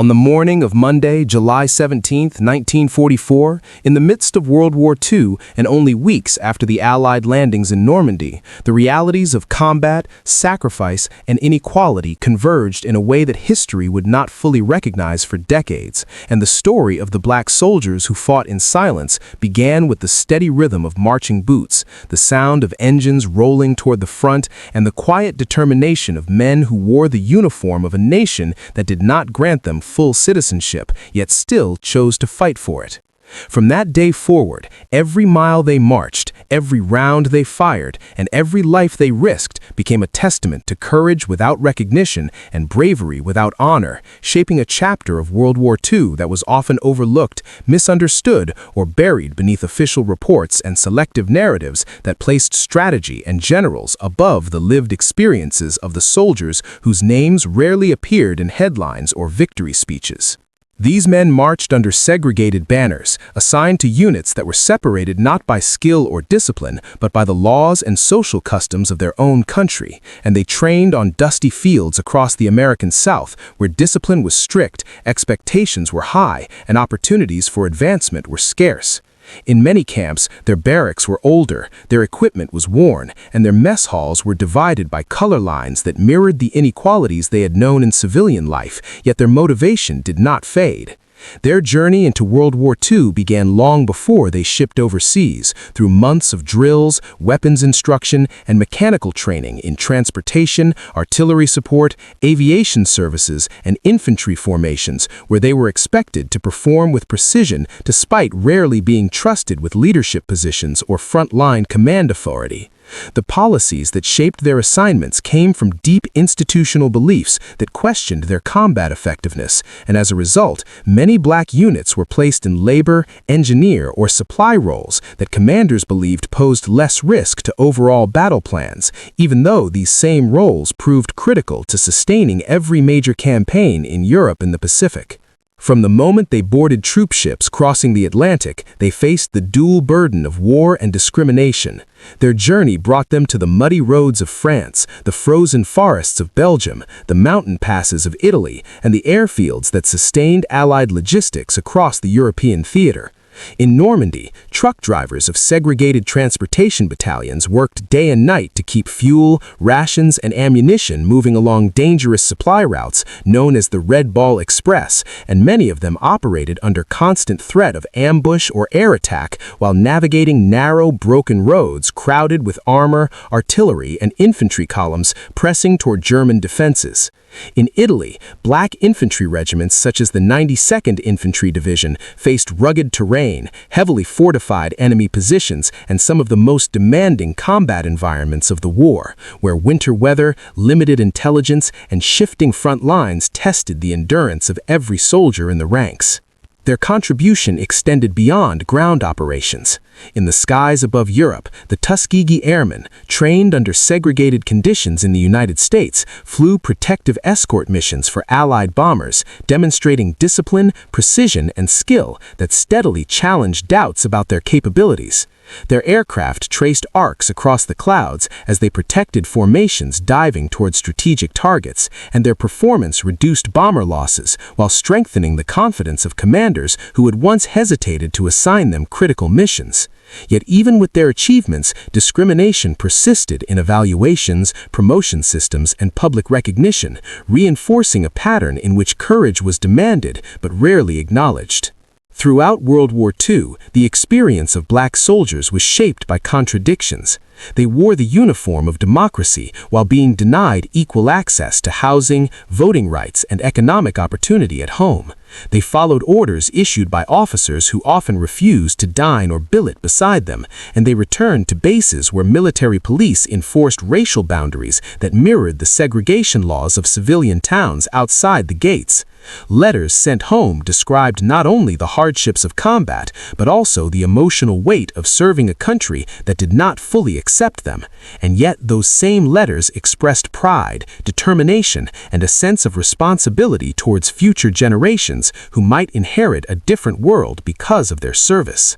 On the morning of Monday, July 17, 1944, in the midst of World War II and only weeks after the Allied landings in Normandy, the realities of combat, sacrifice, and inequality converged in a way that history would not fully recognize for decades, and the story of the black soldiers who fought in silence began with the steady rhythm of marching boots, the sound of engines rolling toward the front, and the quiet determination of men who wore the uniform of a nation that did not grant them full citizenship, yet still chose to fight for it. From that day forward, every mile they marched, every round they fired, and every life they risked became a testament to courage without recognition and bravery without honor, shaping a chapter of World War II that was often overlooked, misunderstood, or buried beneath official reports and selective narratives that placed strategy and generals above the lived experiences of the soldiers whose names rarely appeared in headlines or victory speeches. These men marched under segregated banners, assigned to units that were separated not by skill or discipline, but by the laws and social customs of their own country, and they trained on dusty fields across the American South, where discipline was strict, expectations were high, and opportunities for advancement were scarce. In many camps, their barracks were older, their equipment was worn, and their mess halls were divided by color lines that mirrored the inequalities they had known in civilian life, yet their motivation did not fade. Their journey into World War II began long before they shipped overseas, through months of drills, weapons instruction, and mechanical training in transportation, artillery support, aviation services, and infantry formations, where they were expected to perform with precision despite rarely being trusted with leadership positions or front-line command authority. The policies that shaped their assignments came from deep institutional beliefs that questioned their combat effectiveness, and as a result, many black units were placed in labor, engineer, or supply roles that commanders believed posed less risk to overall battle plans, even though these same roles proved critical to sustaining every major campaign in Europe and the Pacific. From the moment they boarded troop ships crossing the Atlantic, they faced the dual burden of war and discrimination. Their journey brought them to the muddy roads of France, the frozen forests of Belgium, the mountain passes of Italy, and the airfields that sustained Allied logistics across the European theater. In Normandy, truck drivers of segregated transportation battalions worked day and night to keep fuel, rations, and ammunition moving along dangerous supply routes known as the Red Ball Express, and many of them operated under constant threat of ambush or air attack while navigating narrow, broken roads crowded with armor, artillery, and infantry columns pressing toward German defenses. In Italy, black infantry regiments such as the 92nd Infantry Division faced rugged terrain, heavily fortified enemy positions, and some of the most demanding combat environments of the war, where winter weather, limited intelligence, and shifting front lines tested the endurance of every soldier in the ranks. Their contribution extended beyond ground operations. In the skies above Europe, the Tuskegee Airmen, trained under segregated conditions in the United States, flew protective escort missions for Allied bombers, demonstrating discipline, precision, and skill that steadily challenged doubts about their capabilities. Their aircraft traced arcs across the clouds as they protected formations diving toward strategic targets, and their performance reduced bomber losses while strengthening the confidence of commanders who had once hesitated to assign them critical missions. Yet even with their achievements, discrimination persisted in evaluations, promotion systems, and public recognition, reinforcing a pattern in which courage was demanded but rarely acknowledged. Throughout World War II, the experience of black soldiers was shaped by contradictions. They wore the uniform of democracy while being denied equal access to housing, voting rights, and economic opportunity at home. They followed orders issued by officers who often refused to dine or billet beside them, and they returned to bases where military police enforced racial boundaries that mirrored the segregation laws of civilian towns outside the gates. Letters sent home described not only the hardships of combat, but also the emotional weight of serving a country that did not fully accept them. And yet those same letters expressed pride, determination, and a sense of responsibility towards future generations who might inherit a different world because of their service.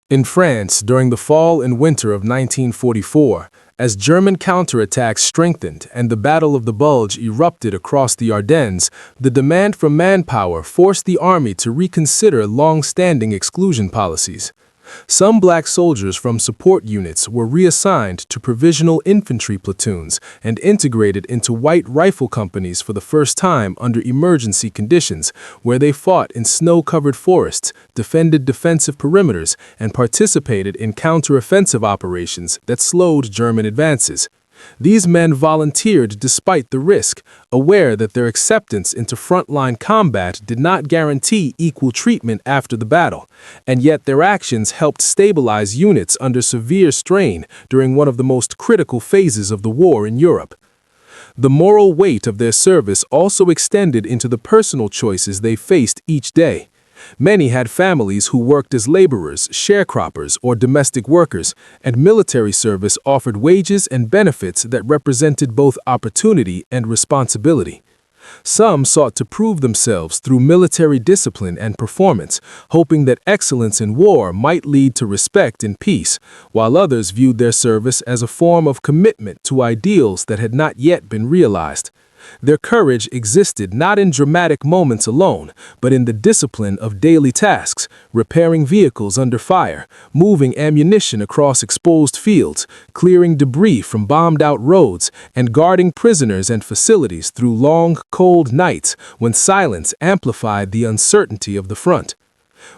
In France, during the fall and winter of 1944, As German counterattacks strengthened and the Battle of the Bulge erupted across the Ardennes, the demand for manpower forced the army to reconsider long-standing exclusion policies. Some black soldiers from support units were reassigned to provisional infantry platoons and integrated into white rifle companies for the first time under emergency conditions, where they fought in snow-covered forests, defended defensive perimeters, and participated in counter-offensive operations that slowed German advances. These men volunteered despite the risk, aware that their acceptance into frontline combat did not guarantee equal treatment after the battle, and yet their actions helped stabilize units under severe strain during one of the most critical phases of the war in Europe. The moral weight of their service also extended into the personal choices they faced each day. Many had families who worked as laborers, sharecroppers, or domestic workers, and military service offered wages and benefits that represented both opportunity and responsibility. Some sought to prove themselves through military discipline and performance, hoping that excellence in war might lead to respect in peace, while others viewed their service as a form of commitment to ideals that had not yet been realized. Their courage existed not in dramatic moments alone, but in the discipline of daily tasks, repairing vehicles under fire, moving ammunition across exposed fields, clearing debris from bombed-out roads, and guarding prisoners and facilities through long, cold nights when silence amplified the uncertainty of the front.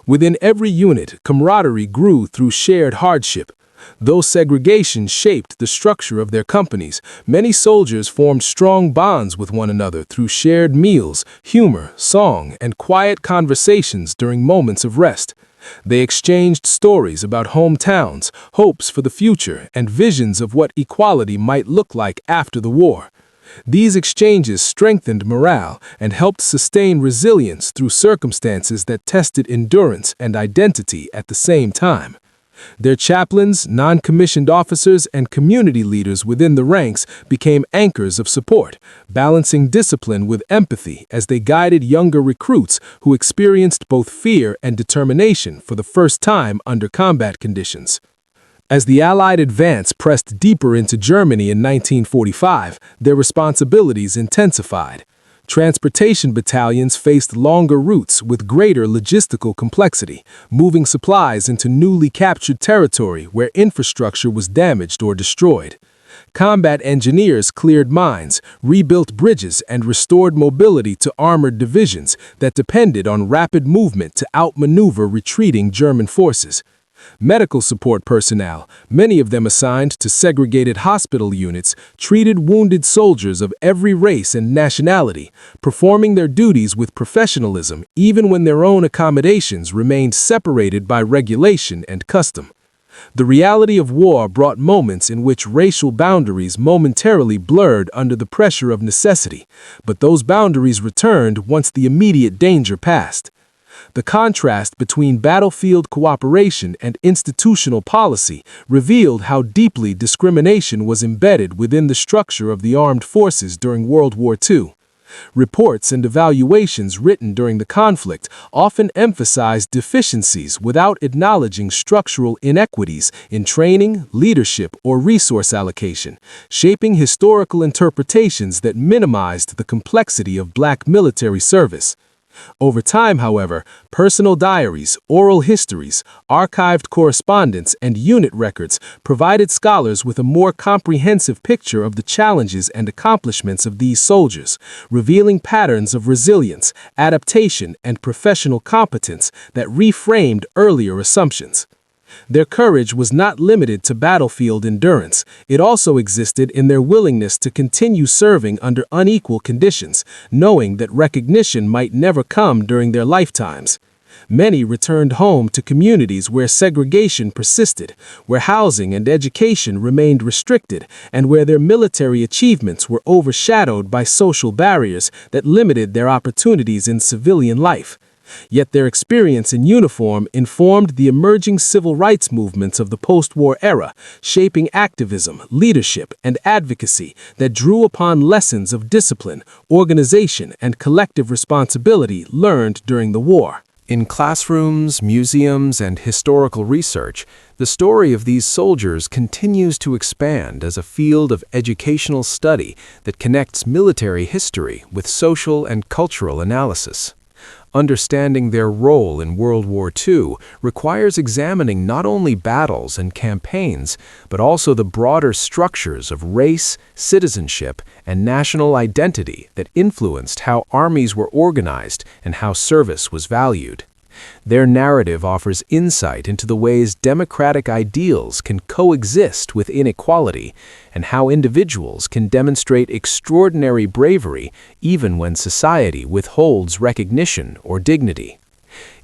Within every unit, camaraderie grew through shared hardship. Though segregation shaped the structure of their companies, many soldiers formed strong bonds with one another through shared meals, humor, song, and quiet conversations during moments of rest. They exchanged stories about hometowns, hopes for the future, and visions of what equality might look like after the war. These exchanges strengthened morale and helped sustain resilience through circumstances that tested endurance and identity at the same time. Their chaplains, non-commissioned officers, and community leaders within the ranks became anchors of support, balancing discipline with empathy as they guided younger recruits who experienced both fear and determination for the first time under combat conditions. As the Allied advance pressed deeper into Germany in 1945, their responsibilities intensified. Transportation battalions faced longer routes with greater logistical complexity, moving supplies into newly captured territory where infrastructure was damaged or destroyed. Combat engineers cleared mines, rebuilt bridges, and restored mobility to armored divisions that depended on rapid movement to outmaneuver retreating German forces. Medical support personnel, many of them assigned to segregated hospital units, treated wounded soldiers of every race and nationality, performing their duties with professionalism even when their own accommodations remained separated by regulation and custom. The reality of war brought moments in which racial boundaries momentarily blurred under the pressure of necessity, but those boundaries returned once the immediate danger passed. The contrast between battlefield cooperation and institutional policy revealed how deeply discrimination was embedded within the structure of the armed forces during World War II. Reports and evaluations written during the conflict often emphasized deficiencies without acknowledging structural inequities in training, leadership, or resource allocation, shaping historical interpretations that minimized the complexity of black military service. Over time, however, personal diaries, oral histories, archived correspondence, and unit records provided scholars with a more comprehensive picture of the challenges and accomplishments of these soldiers, revealing patterns of resilience, adaptation, and professional competence that reframed earlier assumptions. Their courage was not limited to battlefield endurance. It also existed in their willingness to continue serving under unequal conditions, knowing that recognition might never come during their lifetimes. Many returned home to communities where segregation persisted, where housing and education remained restricted, and where their military achievements were overshadowed by social barriers that limited their opportunities in civilian life. Yet their experience in uniform informed the emerging civil rights movements of the post-war era, shaping activism, leadership, and advocacy that drew upon lessons of discipline, organization, and collective responsibility learned during the war. In classrooms, museums, and historical research, the story of these soldiers continues to expand as a field of educational study that connects military history with social and cultural analysis. Understanding their role in World War II requires examining not only battles and campaigns, but also the broader structures of race, citizenship, and national identity that influenced how armies were organized and how service was valued. Their narrative offers insight into the ways democratic ideals can coexist with inequality and how individuals can demonstrate extraordinary bravery even when society withholds recognition or dignity.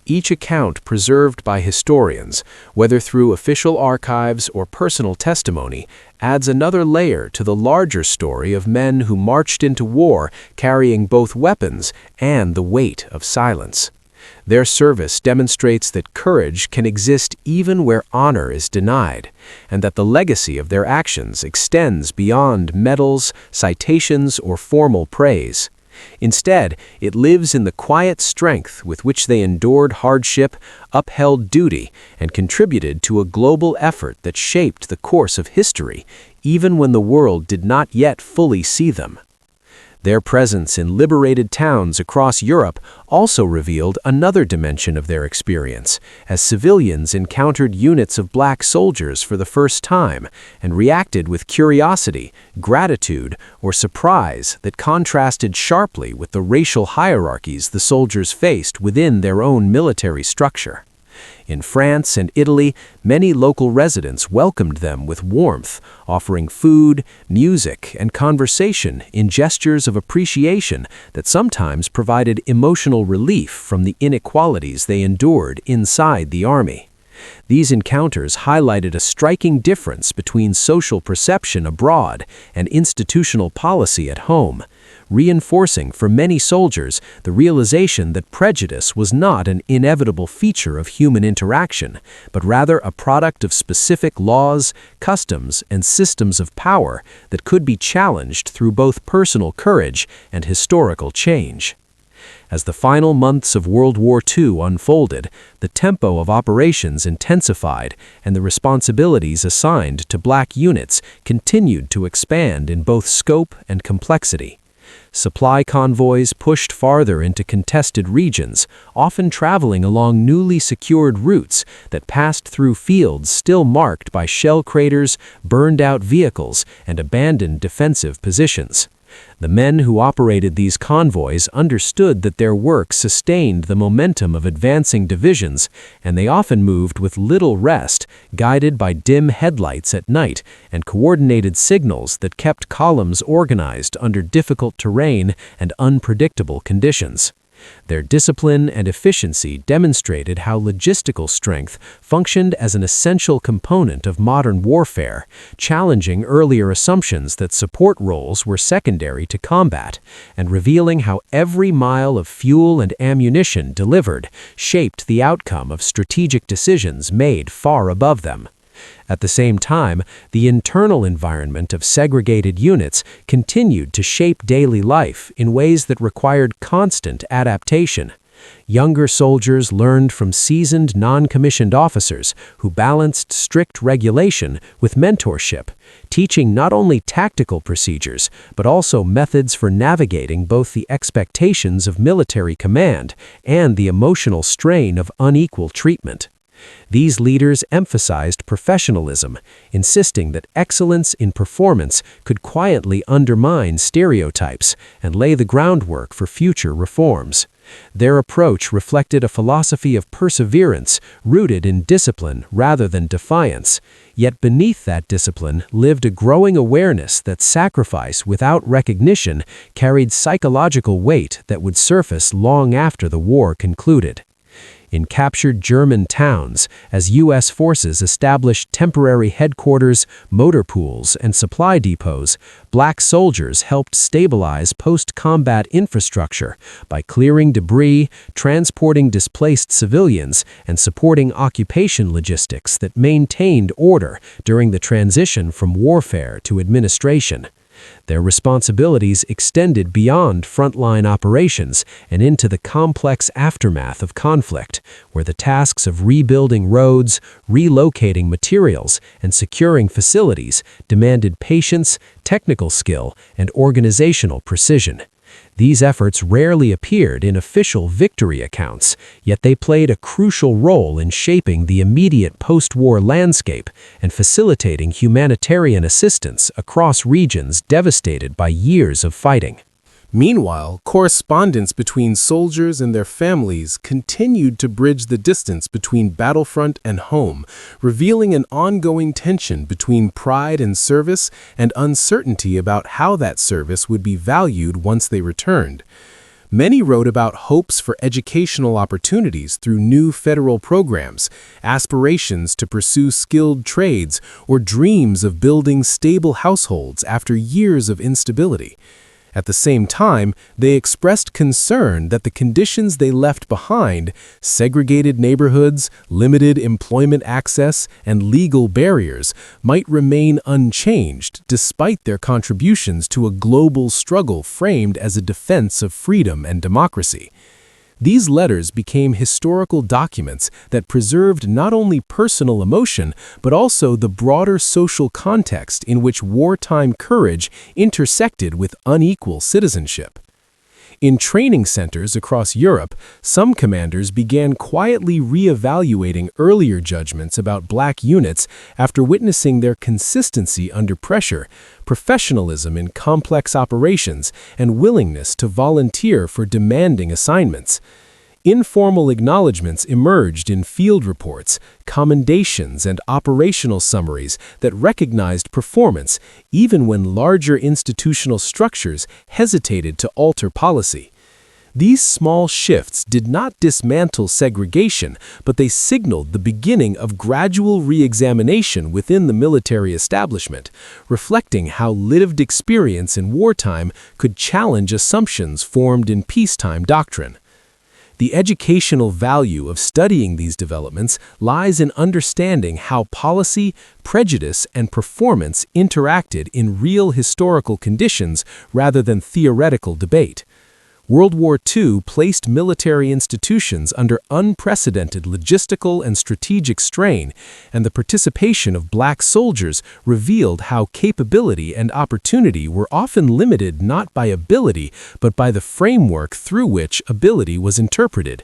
Each account preserved by historians, whether through official archives or personal testimony, adds another layer to the larger story of men who marched into war carrying both weapons and the weight of silence. Their service demonstrates that courage can exist even where honor is denied, and that the legacy of their actions extends beyond medals, citations, or formal praise. Instead, it lives in the quiet strength with which they endured hardship, upheld duty, and contributed to a global effort that shaped the course of history, even when the world did not yet fully see them. Their presence in liberated towns across Europe also revealed another dimension of their experience, as civilians encountered units of black soldiers for the first time and reacted with curiosity, gratitude, or surprise that contrasted sharply with the racial hierarchies the soldiers faced within their own military structure. In France and Italy, many local residents welcomed them with warmth, offering food, music, and conversation in gestures of appreciation that sometimes provided emotional relief from the inequalities they endured inside the army. These encounters highlighted a striking difference between social perception abroad and institutional policy at home, reinforcing for many soldiers the realization that prejudice was not an inevitable feature of human interaction, but rather a product of specific laws, customs, and systems of power that could be challenged through both personal courage and historical change. As the final months of World War II unfolded, the tempo of operations intensified and the responsibilities assigned to black units continued to expand in both scope and complexity. Supply convoys pushed farther into contested regions, often traveling along newly secured routes that passed through fields still marked by shell craters, burned-out vehicles, and abandoned defensive positions. The men who operated these convoys understood that their work sustained the momentum of advancing divisions, and they often moved with little rest, guided by dim headlights at night and coordinated signals that kept columns organized under difficult terrain and unpredictable conditions. Their discipline and efficiency demonstrated how logistical strength functioned as an essential component of modern warfare, challenging earlier assumptions that support roles were secondary to combat, and revealing how every mile of fuel and ammunition delivered shaped the outcome of strategic decisions made far above them. At the same time, the internal environment of segregated units continued to shape daily life in ways that required constant adaptation. Younger soldiers learned from seasoned non-commissioned officers who balanced strict regulation with mentorship, teaching not only tactical procedures, but also methods for navigating both the expectations of military command and the emotional strain of unequal treatment. These leaders emphasized professionalism, insisting that excellence in performance could quietly undermine stereotypes and lay the groundwork for future reforms. Their approach reflected a philosophy of perseverance rooted in discipline rather than defiance, yet beneath that discipline lived a growing awareness that sacrifice without recognition carried psychological weight that would surface long after the war concluded. In captured German towns, as U.S. forces established temporary headquarters, motor pools, and supply depots, black soldiers helped stabilize post-combat infrastructure by clearing debris, transporting displaced civilians, and supporting occupation logistics that maintained order during the transition from warfare to administration. Their responsibilities extended beyond frontline operations and into the complex aftermath of conflict, where the tasks of rebuilding roads, relocating materials, and securing facilities demanded patience, technical skill, and organizational precision. These efforts rarely appeared in official victory accounts, yet they played a crucial role in shaping the immediate post-war landscape and facilitating humanitarian assistance across regions devastated by years of fighting. Meanwhile, correspondence between soldiers and their families continued to bridge the distance between battlefront and home, revealing an ongoing tension between pride in service and uncertainty about how that service would be valued once they returned. Many wrote about hopes for educational opportunities through new federal programs, aspirations to pursue skilled trades, or dreams of building stable households after years of instability. At the same time, they expressed concern that the conditions they left behind, segregated neighborhoods, limited employment access, and legal barriers, might remain unchanged despite their contributions to a global struggle framed as a defense of freedom and democracy. These letters became historical documents that preserved not only personal emotion, but also the broader social context in which wartime courage intersected with unequal citizenship. In training centers across Europe, some commanders began quietly re-evaluating earlier judgments about black units after witnessing their consistency under pressure, professionalism in complex operations, and willingness to volunteer for demanding assignments. Informal acknowledgments emerged in field reports, commendations, and operational summaries that recognized performance even when larger institutional structures hesitated to alter policy. These small shifts did not dismantle segregation, but they signaled the beginning of gradual re-examination within the military establishment, reflecting how lived experience in wartime could challenge assumptions formed in peacetime doctrine. The educational value of studying these developments lies in understanding how policy, prejudice, and performance interacted in real historical conditions rather than theoretical debate. World War II placed military institutions under unprecedented logistical and strategic strain, and the participation of black soldiers revealed how capability and opportunity were often limited not by ability, but by the framework through which ability was interpreted.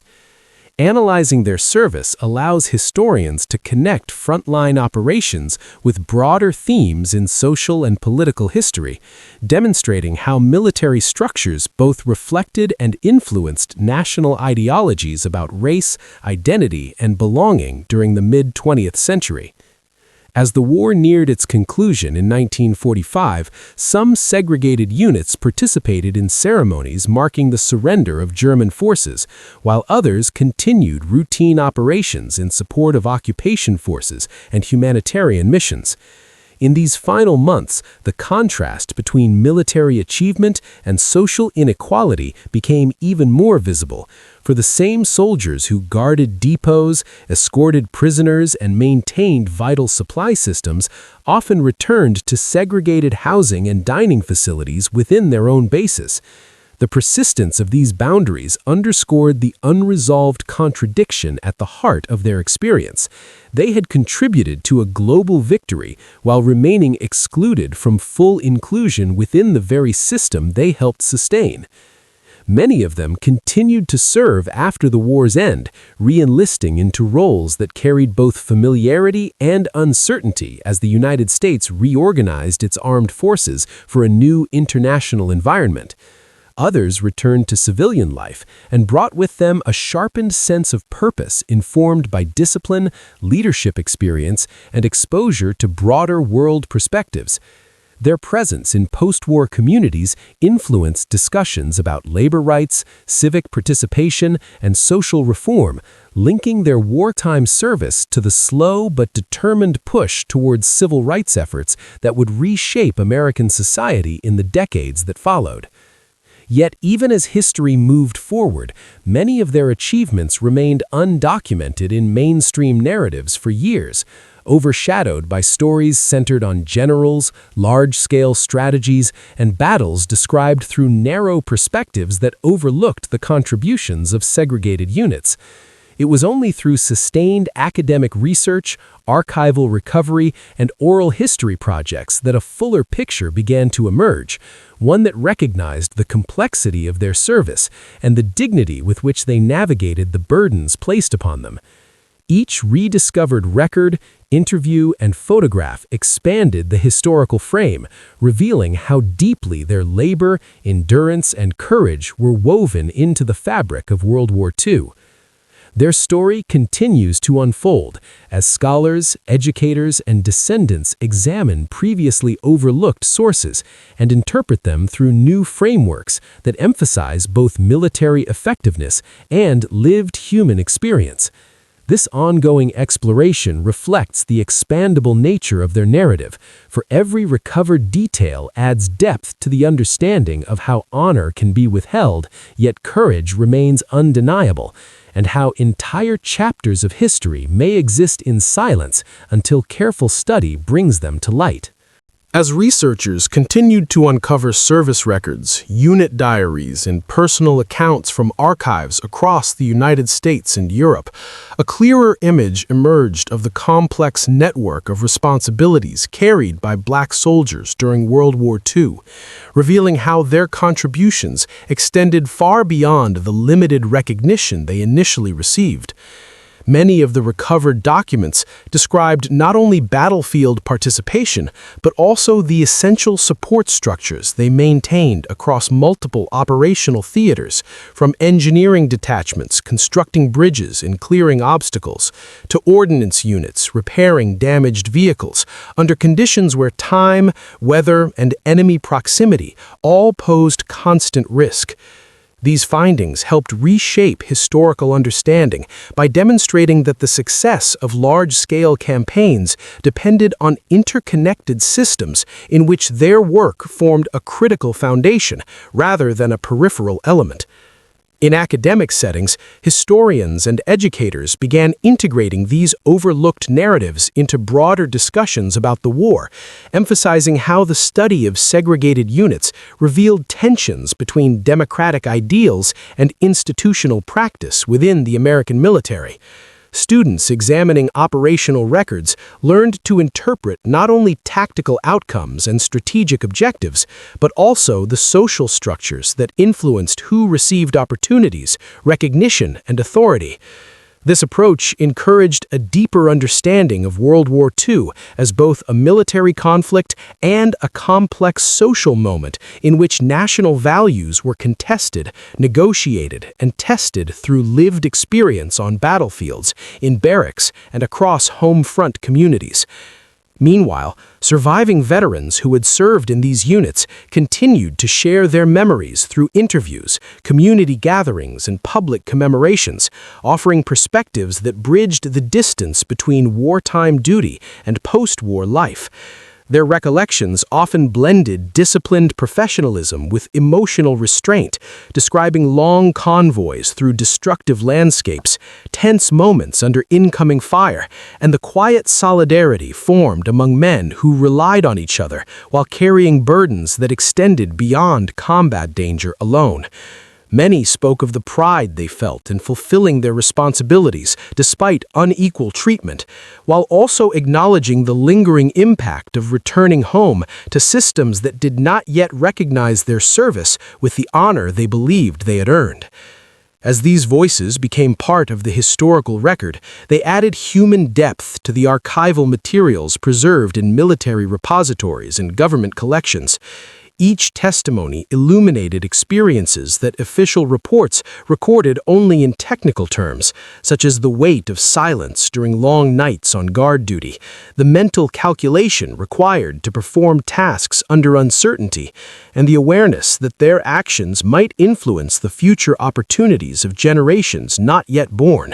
Analyzing their service allows historians to connect frontline operations with broader themes in social and political history, demonstrating how military structures both reflected and influenced national ideologies about race, identity, and belonging during the mid-20th century. As the war neared its conclusion in 1945, some segregated units participated in ceremonies marking the surrender of German forces, while others continued routine operations in support of occupation forces and humanitarian missions. In these final months, the contrast between military achievement and social inequality became even more visible, for the same soldiers who guarded depots, escorted prisoners, and maintained vital supply systems often returned to segregated housing and dining facilities within their own bases. The persistence of these boundaries underscored the unresolved contradiction at the heart of their experience. They had contributed to a global victory while remaining excluded from full inclusion within the very system they helped sustain. Many of them continued to serve after the war's end, re-enlisting into roles that carried both familiarity and uncertainty as the United States reorganized its armed forces for a new international environment. Others returned to civilian life and brought with them a sharpened sense of purpose informed by discipline, leadership experience, and exposure to broader world perspectives. Their presence in post-war communities influenced discussions about labor rights, civic participation, and social reform, linking their wartime service to the slow but determined push towards civil rights efforts that would reshape American society in the decades that followed. Yet even as history moved forward, many of their achievements remained undocumented in mainstream narratives for years, overshadowed by stories centered on generals, large-scale strategies, and battles described through narrow perspectives that overlooked the contributions of segregated units. It was only through sustained academic research, archival recovery, and oral history projects that a fuller picture began to emerge, one that recognized the complexity of their service and the dignity with which they navigated the burdens placed upon them. Each rediscovered record, interview, and photograph expanded the historical frame, revealing how deeply their labor, endurance, and courage were woven into the fabric of World War II. Their story continues to unfold as scholars, educators, and descendants examine previously overlooked sources and interpret them through new frameworks that emphasize both military effectiveness and lived human experience. This ongoing exploration reflects the expandable nature of their narrative, for every recovered detail adds depth to the understanding of how honor can be withheld, yet courage remains undeniable, and how entire chapters of history may exist in silence until careful study brings them to light. As researchers continued to uncover service records, unit diaries, and personal accounts from archives across the United States and Europe, a clearer image emerged of the complex network of responsibilities carried by Black soldiers during World War II, revealing how their contributions extended far beyond the limited recognition they initially received. Many of the recovered documents described not only battlefield participation, but also the essential support structures they maintained across multiple operational theaters, from engineering detachments constructing bridges and clearing obstacles, to ordnance units repairing damaged vehicles, under conditions where time, weather, and enemy proximity all posed constant risk. These findings helped reshape historical understanding by demonstrating that the success of large-scale campaigns depended on interconnected systems in which their work formed a critical foundation rather than a peripheral element. In academic settings, historians and educators began integrating these overlooked narratives into broader discussions about the war, emphasizing how the study of segregated units revealed tensions between democratic ideals and institutional practice within the American military. Students examining operational records learned to interpret not only tactical outcomes and strategic objectives, but also the social structures that influenced who received opportunities, recognition, and authority. This approach encouraged a deeper understanding of World War II as both a military conflict and a complex social moment in which national values were contested, negotiated, and tested through lived experience on battlefields, in barracks, and across home front communities. Meanwhile, surviving veterans who had served in these units continued to share their memories through interviews, community gatherings, and public commemorations, offering perspectives that bridged the distance between wartime duty and post-war life. Their recollections often blended disciplined professionalism with emotional restraint, describing long convoys through destructive landscapes, tense moments under incoming fire, and the quiet solidarity formed among men who relied on each other while carrying burdens that extended beyond combat danger alone. Many spoke of the pride they felt in fulfilling their responsibilities despite unequal treatment, while also acknowledging the lingering impact of returning home to systems that did not yet recognize their service with the honor they believed they had earned. As these voices became part of the historical record, they added human depth to the archival materials preserved in military repositories and government collections. Each testimony illuminated experiences that official reports recorded only in technical terms, such as the weight of silence during long nights on guard duty, the mental calculation required to perform tasks under uncertainty, and the awareness that their actions might influence the future opportunities of generations not yet born.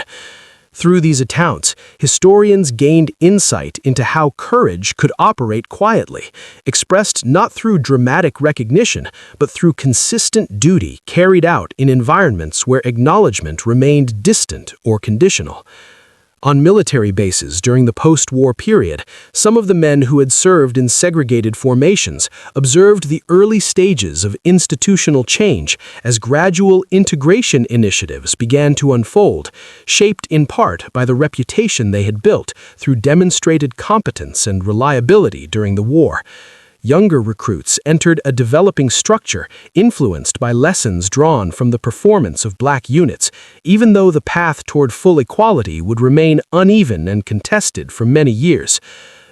Through these accounts, historians gained insight into how courage could operate quietly, expressed not through dramatic recognition, but through consistent duty carried out in environments where acknowledgement remained distant or conditional. On military bases during the post-war period, some of the men who had served in segregated formations observed the early stages of institutional change as gradual integration initiatives began to unfold, shaped in part by the reputation they had built through demonstrated competence and reliability during the war. Younger recruits entered a developing structure influenced by lessons drawn from the performance of black units, even though the path toward full equality would remain uneven and contested for many years.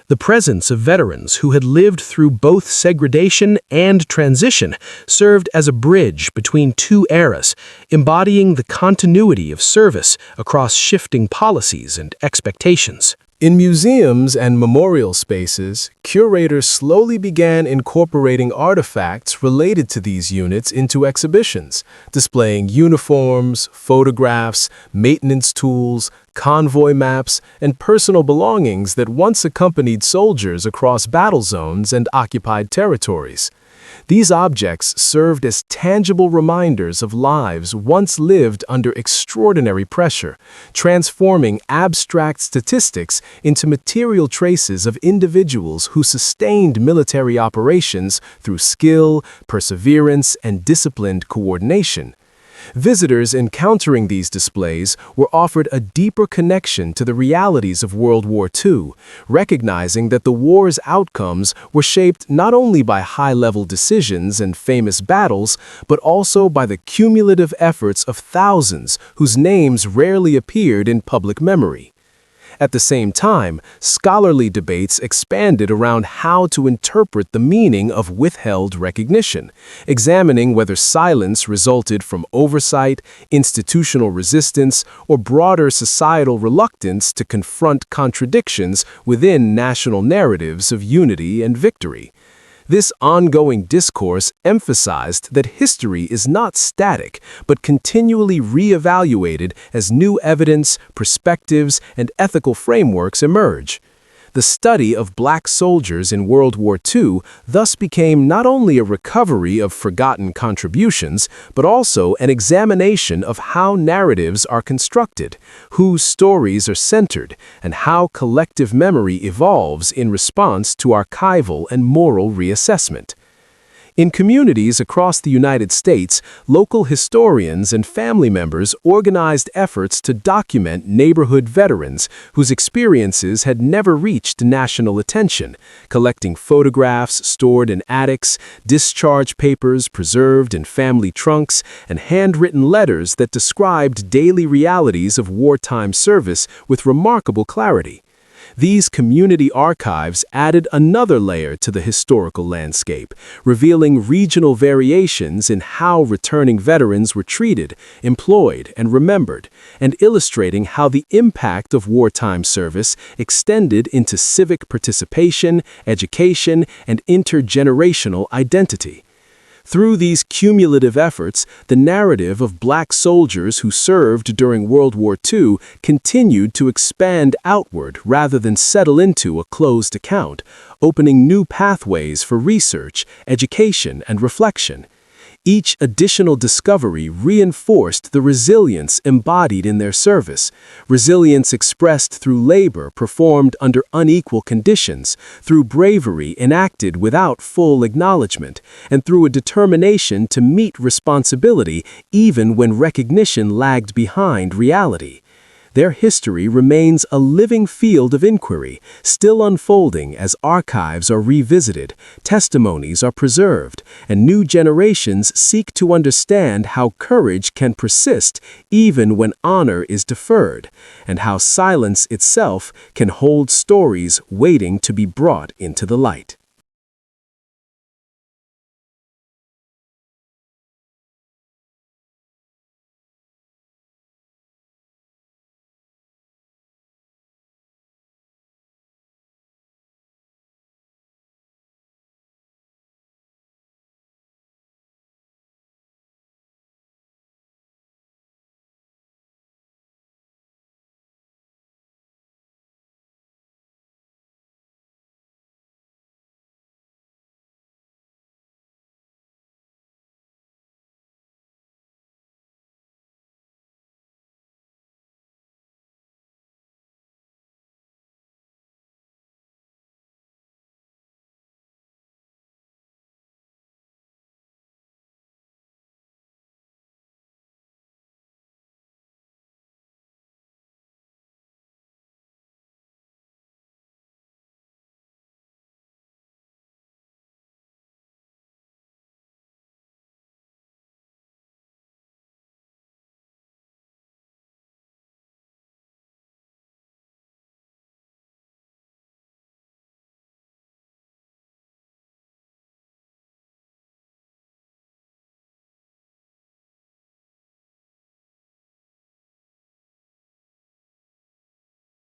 The presence of veterans who had lived through both segregation and transition served as a bridge between two eras, embodying the continuity of service across shifting policies and expectations. In museums and memorial spaces, curators slowly began incorporating artifacts related to these units into exhibitions, displaying uniforms, photographs, maintenance tools, convoy maps, and personal belongings that once accompanied soldiers across battle zones and occupied territories. These objects served as tangible reminders of lives once lived under extraordinary pressure, transforming abstract statistics into material traces of individuals who sustained military operations through skill, perseverance, and disciplined coordination. Visitors encountering these displays were offered a deeper connection to the realities of World War II, recognizing that the war's outcomes were shaped not only by high-level decisions and famous battles, but also by the cumulative efforts of thousands whose names rarely appeared in public memory. At the same time, scholarly debates expanded around how to interpret the meaning of withheld recognition, examining whether silence resulted from oversight, institutional resistance, or broader societal reluctance to confront contradictions within national narratives of unity and victory. This ongoing discourse emphasized that history is not static, but continually re-evaluated as new evidence, perspectives, and ethical frameworks emerge. The study of black soldiers in World War II thus became not only a recovery of forgotten contributions, but also an examination of how narratives are constructed, whose stories are centered, and how collective memory evolves in response to archival and moral reassessment. In communities across the United States, local historians and family members organized efforts to document neighborhood veterans whose experiences had never reached national attention, collecting photographs stored in attics, discharge papers preserved in family trunks, and handwritten letters that described daily realities of wartime service with remarkable clarity. These community archives added another layer to the historical landscape, revealing regional variations in how returning veterans were treated, employed, and remembered, and illustrating how the impact of wartime service extended into civic participation, education, and intergenerational identity. Through these cumulative efforts, the narrative of black soldiers who served during World War II continued to expand outward rather than settle into a closed account, opening new pathways for research, education, and reflection. Each additional discovery reinforced the resilience embodied in their service, resilience expressed through labor performed under unequal conditions, through bravery enacted without full acknowledgement, and through a determination to meet responsibility even when recognition lagged behind reality. Their history remains a living field of inquiry, still unfolding as archives are revisited, testimonies are preserved, and new generations seek to understand how courage can persist even when honor is deferred, and how silence itself can hold stories waiting to be brought into the light.